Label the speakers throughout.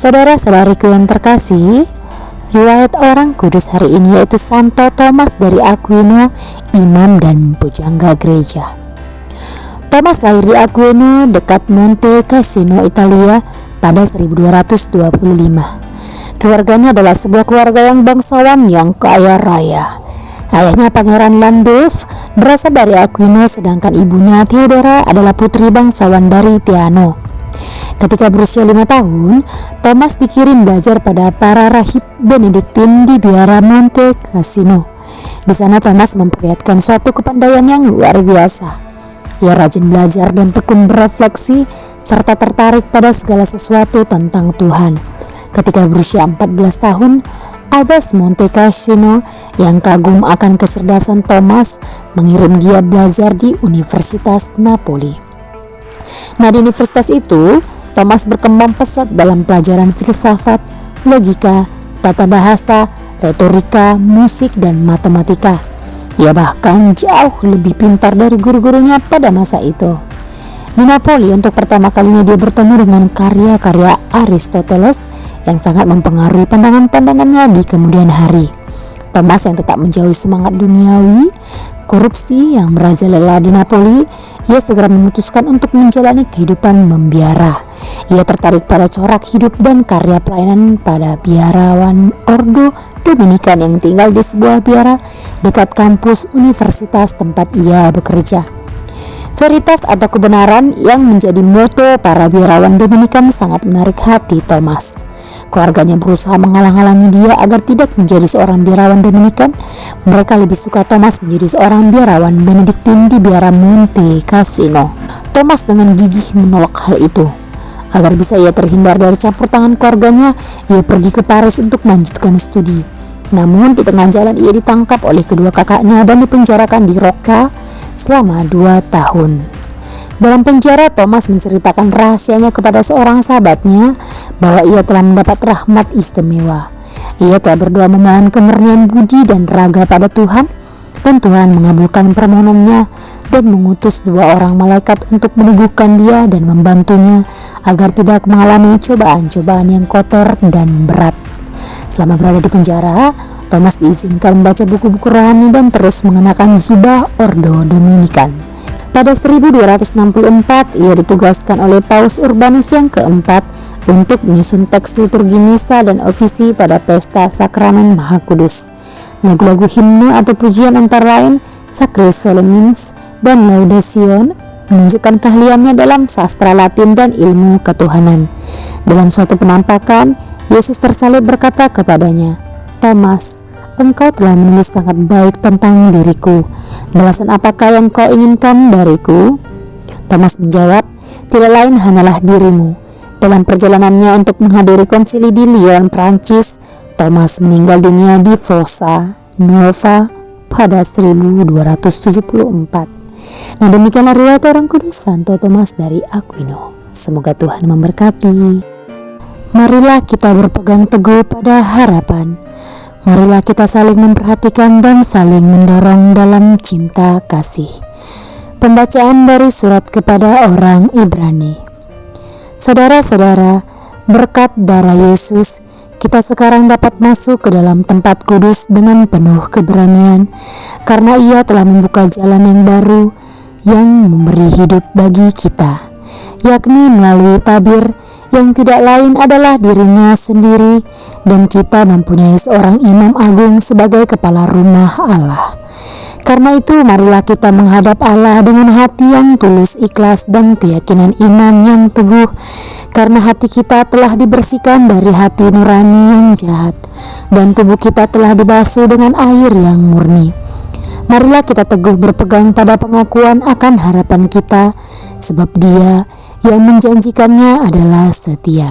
Speaker 1: Saudara-saudariku yang terkasih, riwayat orang kudus hari ini yaitu Santo Thomas dari Aquino, imam dan pujangga gereja. Thomas lahir di Aquino dekat Monte Cassino, Italia pada 1225. Keluarganya adalah sebuah keluarga yang bangsawan yang kaya raya. Ayahnya Pangeran Landulf berasal dari Aquino, sedangkan ibunya Theodora adalah putri bangsawan dari Teano. Ketika berusia 5 tahun, Thomas dikirim belajar pada para rahib Benediktin di biara Monte Cassino. Di sana Thomas memperlihatkan suatu kepandaian yang luar biasa. Ia rajin belajar dan tekun berefleksi serta tertarik pada segala sesuatu tentang Tuhan. Ketika berusia 14 tahun, Abbas Monte Cassino yang kagum akan kecerdasan Thomas mengirim dia belajar di Universitas Napoli. Nah, di universitas itu Thomas berkembang pesat dalam pelajaran filsafat, logika, tata bahasa, retorika, musik, dan matematika. Ia bahkan jauh lebih pintar dari guru-gurunya pada masa itu. Di Napoli untuk pertama kalinya dia bertemu dengan karya-karya Aristoteles yang sangat mempengaruhi pandangan-pandangannya di kemudian hari. Thomas yang tetap menjauhi semangat duniawi, korupsi yang merajalela di Napoli, ia segera memutuskan untuk menjalani kehidupan membiara. Ia tertarik pada corak hidup dan karya pelayanan pada biarawan Ordo Dominikan yang tinggal di sebuah biara dekat kampus universitas tempat ia bekerja. Veritas atau kebenaran yang menjadi moto para biarawan Dominikan sangat menarik hati Thomas. Keluarganya berusaha menghalang-halangi dia agar tidak menjadi seorang biarawan Dominikan. Mereka lebih suka Thomas menjadi seorang biarawan Benediktin di biara Monte Cassino. Thomas dengan gigih menolak hal itu. Agar bisa ia terhindar dari campur tangan keluarganya, ia pergi ke Paris untuk melanjutkan studi. Namun di tengah jalan ia ditangkap oleh kedua kakaknya dan dipenjarakan di Rocca selama 2 tahun. Dalam penjara, Thomas menceritakan rahasianya kepada seorang sahabatnya bahwa ia telah mendapat rahmat istimewa. Ia telah berdoa memohon kemurnian budi dan raga pada Tuhan, dan Tuhan mengabulkan permohonannya dan mengutus 2 orang malaikat untuk meneguhkan dia dan membantunya agar tidak mengalami cobaan-cobaan yang kotor dan berat. Selama berada di penjara, Thomas diizinkan membaca buku-buku rohani dan terus mengenakan jubah Ordo Dominikan. Pada 1264, ia ditugaskan oleh Paus Urbanus yang keempat untuk menyusun teks liturgi misa dan ofisi pada pesta sakramen Maha Kudus. Lagu-lagu himne atau pujian antara lain Sacre Solemnis dan Laudación menunjukkan keahliannya dalam sastra Latin dan ilmu ketuhanan. Dalam suatu penampakan, Yesus tersalib berkata kepadanya, "Thomas, engkau telah menulis sangat baik tentang diriku. Balasan apakah yang kau inginkan dariku?" Thomas menjawab, "Tidak lain hanyalah dirimu." Dalam perjalanannya untuk menghadiri konsili di Lyon, Prancis, Thomas meninggal dunia di Fossa Nuova pada 1274. Nah, demikianlah riwayat orang kudus Santo Thomas dari Aquino. Semoga Tuhan memberkati. Marilah kita berpegang teguh pada harapan. Marilah kita saling memperhatikan dan saling mendorong dalam cinta kasih. Pembacaan dari surat kepada orang Ibrani. Saudara-saudara, berkat darah Yesus, kita sekarang dapat masuk ke dalam tempat kudus dengan penuh keberanian, karena Ia telah membuka jalan yang baru yang memberi hidup bagi kita, yakni melalui tabir yang tidak lain adalah dirinya sendiri, dan kita mempunyai seorang imam agung sebagai kepala rumah Allah. Karena itu, marilah kita menghadap Allah dengan hati yang tulus, ikhlas, dan keyakinan iman yang teguh, karena hati kita telah dibersihkan dari hati nurani yang jahat, dan tubuh kita telah dibasuh dengan air yang murni. Marilah kita teguh berpegang pada pengakuan akan harapan kita, sebab Dia yang menjanjikannya adalah setia.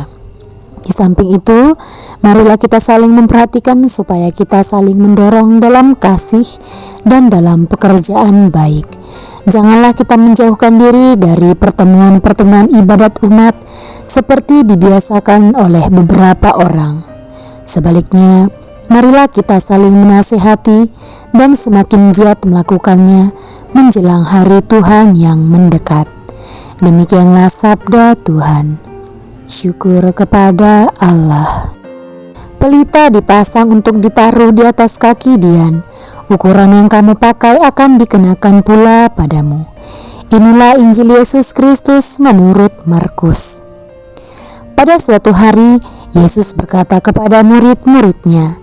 Speaker 1: Di samping itu, marilah kita saling memperhatikan supaya kita saling mendorong dalam kasih dan dalam pekerjaan baik. Janganlah kita menjauhkan diri dari pertemuan-pertemuan ibadat umat seperti dibiasakan oleh beberapa orang. Sebaliknya, marilah kita saling menasihati dan semakin giat melakukannya menjelang hari Tuhan yang mendekat. Demikianlah sabda Tuhan. syukur kepada Allah. Pelita dipasang untuk ditaruh di atas kaki Dian. Ukuran yang kamu pakai akan dikenakan pula padamu. Inilah Injil Yesus Kristus menurut Markus. Pada suatu hari, Yesus berkata kepada murid-muridnya,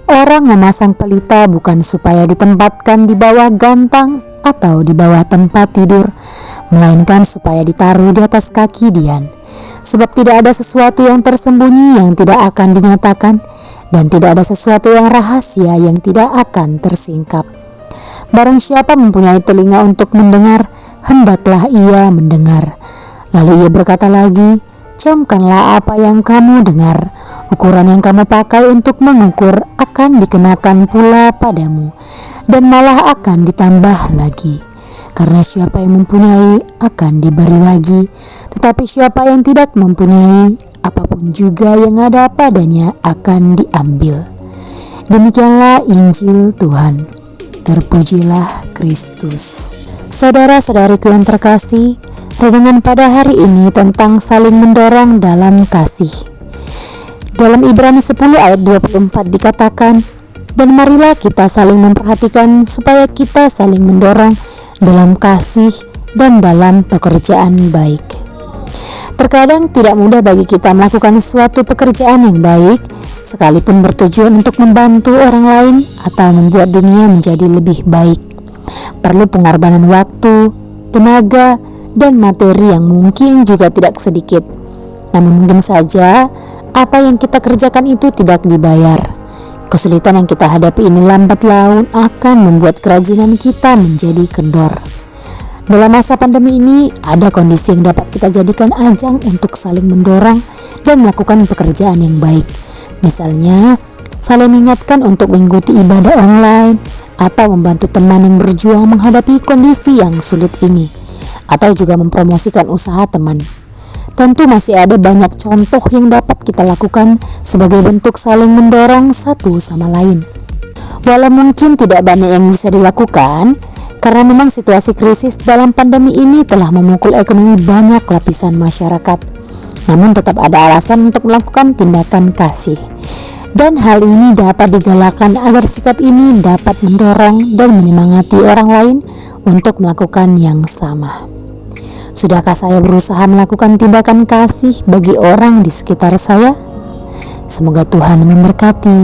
Speaker 1: "Orang memasang pelita bukan supaya ditempatkan di bawah gantang atau di bawah tempat tidur, melainkan supaya ditaruh di atas kaki Dian. Sebab tidak ada sesuatu yang tersembunyi yang tidak akan dinyatakan, dan tidak ada sesuatu yang rahasia yang tidak akan tersingkap. Barang siapa mempunyai telinga untuk mendengar, hendaklah ia mendengar." Lalu ia berkata lagi, "Camkanlah apa yang kamu dengar. Ukuran yang kamu pakai untuk mengukur akan dikenakan pula padamu, dan malah akan ditambah lagi. Karena siapa yang mempunyai akan diberi lagi, tetapi siapa yang tidak mempunyai, apapun juga yang ada padanya akan diambil." Demikianlah Injil Tuhan. Terpujilah Kristus. Saudara-saudariku yang terkasih, renungan pada hari ini tentang saling mendorong dalam kasih. Dalam Ibrani 10 ayat 24 dikatakan, "Dan marilah kita saling memperhatikan supaya kita saling mendorong dalam kasih dan dalam pekerjaan baik." Terkadang tidak mudah bagi kita melakukan suatu pekerjaan yang baik, sekalipun bertujuan untuk membantu orang lain atau membuat dunia menjadi lebih baik. Perlu pengorbanan waktu, tenaga, dan materi yang mungkin juga tidak sedikit. Namun mungkin saja apa yang kita kerjakan itu tidak dibayar. Kesulitan yang kita hadapi ini lambat laun akan membuat kerajinan kita menjadi kendor. Dalam masa pandemi ini, ada kondisi yang dapat kita jadikan ajang untuk saling mendorong dan melakukan pekerjaan yang baik. Misalnya, saling mengingatkan untuk mengikuti ibadah online, atau membantu teman yang berjuang menghadapi kondisi yang sulit ini, atau juga mempromosikan usaha teman. Tentu masih ada banyak contoh yang dapat kita lakukan sebagai bentuk saling mendorong satu sama lain. Walau mungkin tidak banyak yang bisa dilakukan, karena memang situasi krisis dalam pandemi ini telah memukul ekonomi banyak lapisan masyarakat. Namun tetap ada alasan untuk melakukan tindakan kasih. Dan hal ini dapat digalakkan agar sikap ini dapat mendorong dan menyemangati orang lain untuk melakukan yang sama. Sudahkah saya berusaha melakukan tindakan kasih bagi orang di sekitar saya? Semoga Tuhan memberkati.